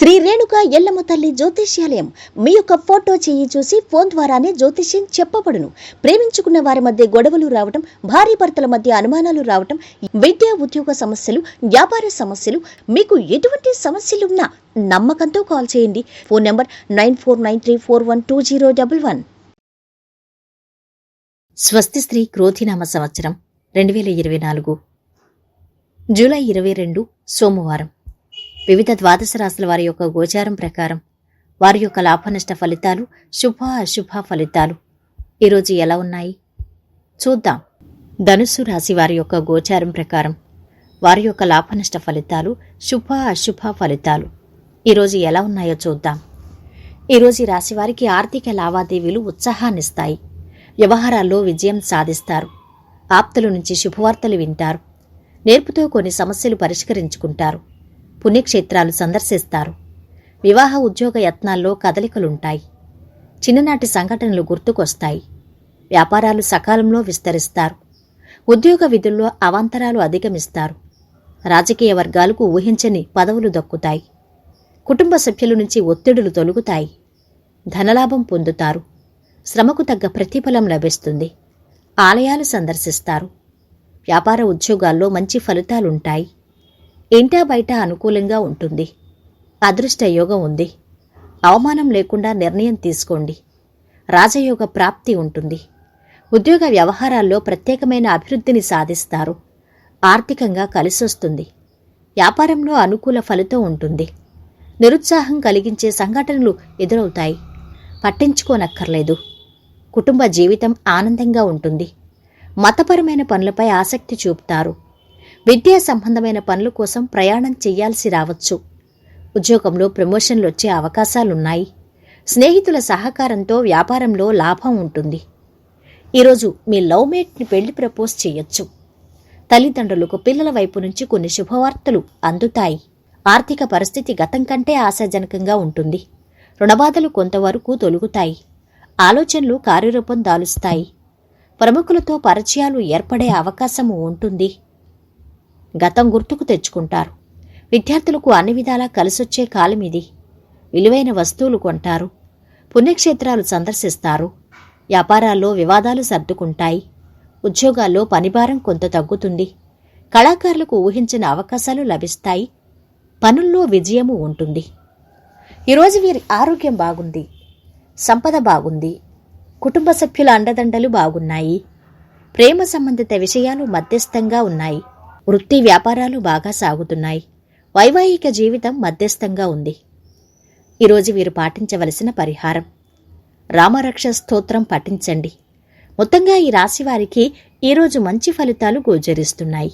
శ్రీ రేణుక ఎల్లమ్మ తల్లి జ్యోతిష్యాలయం మీ యొక్క ఫోటో చేయి చూసి ఫోన్ ద్వారానే జ్యోతిష్యం చెప్పబడును. ప్రేమించుకున్న వారి మధ్య గొడవలు రావటం, భార్యాభర్తల మధ్య అనుమానాలు రావటం, విద్యా ఉద్యోగ సమస్యలు, వ్యాపార సమస్యలు, మీకు ఎటువంటి సమస్యలున్నా నమ్మకంతో కాల్ చేయండి. Phone number 9493412011. స్వస్తి శ్రీ క్రోధినామ సంవత్సరం 2024 జూలై 22 సోమవారం. వివిధ ద్వాదశ రాశుల వారి యొక్క గోచారం ప్రకారం వారి యొక్క లాభనష్ట ఫలితాలు, శుభ అశుభ ఫలితాలు ఈరోజు ఎలా ఉన్నాయి చూద్దాం. ధనుస్సు రాశి వారి యొక్క గోచారం ప్రకారం వారి యొక్క లాభనష్ట ఫలితాలు, శుభ అశుభ ఫలితాలు ఈరోజు ఎలా ఉన్నాయో చూద్దాం. ఈరోజు ఈ రాశి వారికి ఆర్థిక లావాదేవీలు ఉత్సాహాన్నిస్తాయి. వ్యవహారాల్లో విజయం సాధిస్తారు. ఆప్తుల నుంచి శుభవార్తలు వింటారు. నేర్పుతో కొన్ని సమస్యలు పరిష్కరించుకుంటారు. పుణ్యక్షేత్రాలు సందర్శిస్తారు. వివాహ ఉద్యోగ యత్నాల్లో కదలికలుంటాయి. చిన్ననాటి సంఘటనలు గుర్తుకొస్తాయి. వ్యాపారాలు సకాలంలో విస్తరిస్తారు. ఉద్యోగ విధుల్లో అవాంతరాలు అధిగమిస్తారు. రాజకీయ వర్గాలకు ఊహించని పదవులు దక్కుతాయి. కుటుంబ సభ్యుల నుంచి ఒత్తిడులు తొలగుతాయి. ధనలాభం పొందుతారు. శ్రమకు తగ్గ ప్రతిఫలం లభిస్తుంది. ఆలయాలు సందర్శిస్తారు. వ్యాపార ఉద్యోగాల్లో మంచి ఫలితాలుంటాయి. ఇంటా బయట అనుకూలంగా ఉంటుంది. అదృష్ట యోగం ఉంది. అవమానం లేకుండా నిర్ణయం తీసుకోండి. రాజయోగ ప్రాప్తి ఉంటుంది. ఉద్యోగ వ్యవహారాల్లో ప్రత్యేకమైన అభివృద్ధిని సాధిస్తారు. ఆర్థికంగా కలిసొస్తుంది. వ్యాపారంలో అనుకూల ఫలితం ఉంటుంది. నిరుత్సాహం కలిగించే సంఘటనలు ఎదురవుతాయి. పట్టించుకోనక్కర్లేదు. కుటుంబ జీవితం ఆనందంగా ఉంటుంది. మతపరమైన పనులపై ఆసక్తి చూపుతారు. విద్యా సంబంధమైన పనుల కోసం ప్రయాణం చెయ్యాల్సి రావచ్చు. ఉద్యోగంలో ప్రమోషన్లు వచ్చే అవకాశాలున్నాయి. స్నేహితుల సహకారంతో వ్యాపారంలో లాభం ఉంటుంది. ఈరోజు మీ లవ్మేట్ని పెళ్లి ప్రపోజ్ చేయొచ్చు. తల్లిదండ్రులకు పిల్లల వైపు నుంచి కొన్ని శుభవార్తలు అందుతాయి. ఆర్థిక పరిస్థితి గతం కంటే ఆశాజనకంగా ఉంటుంది. రుణబాధలు కొంతవరకు తొలగుతాయి. ఆలోచనలు కార్యరూపం దాలుస్తాయి. ప్రముఖులతో పరిచయాలు ఏర్పడే అవకాశము ఉంటుంది. గతం గుర్తుకు తెచ్చుకుంటారు. విద్యార్థులకు అన్ని విధాలా కలిసొచ్చే కాలం ఇది. విలువైన వస్తువులు కొంటారు. పుణ్యక్షేత్రాలు సందర్శిస్తారు. వ్యాపారాల్లో వివాదాలు సర్దుకుంటాయి. ఉద్యోగాల్లో పనిభారం కొంత తగ్గుతుంది. కళాకారులకు ఊహించిన అవకాశాలు లభిస్తాయి. పనుల్లో విజయము ఉంటుంది. ఈరోజు వీరి ఆరోగ్యం బాగుంది. సంపద బాగుంది. కుటుంబ సభ్యుల అండదండలు బాగున్నాయి. ప్రేమ సంబంధిత విషయాలు మధ్యస్థంగా ఉన్నాయి. వృత్తి వ్యాపారాలు బాగా సాగుతున్నాయి. వైవాహిక జీవితం మధ్యస్థంగా ఉంది. ఈరోజు వీరు పాటించవలసిన పరిహారం, రామరక్ష స్తోత్రం పఠించండి. మొత్తంగా ఈ రాశివారికి ఈరోజు మంచి ఫలితాలు గోచరిస్తున్నాయి.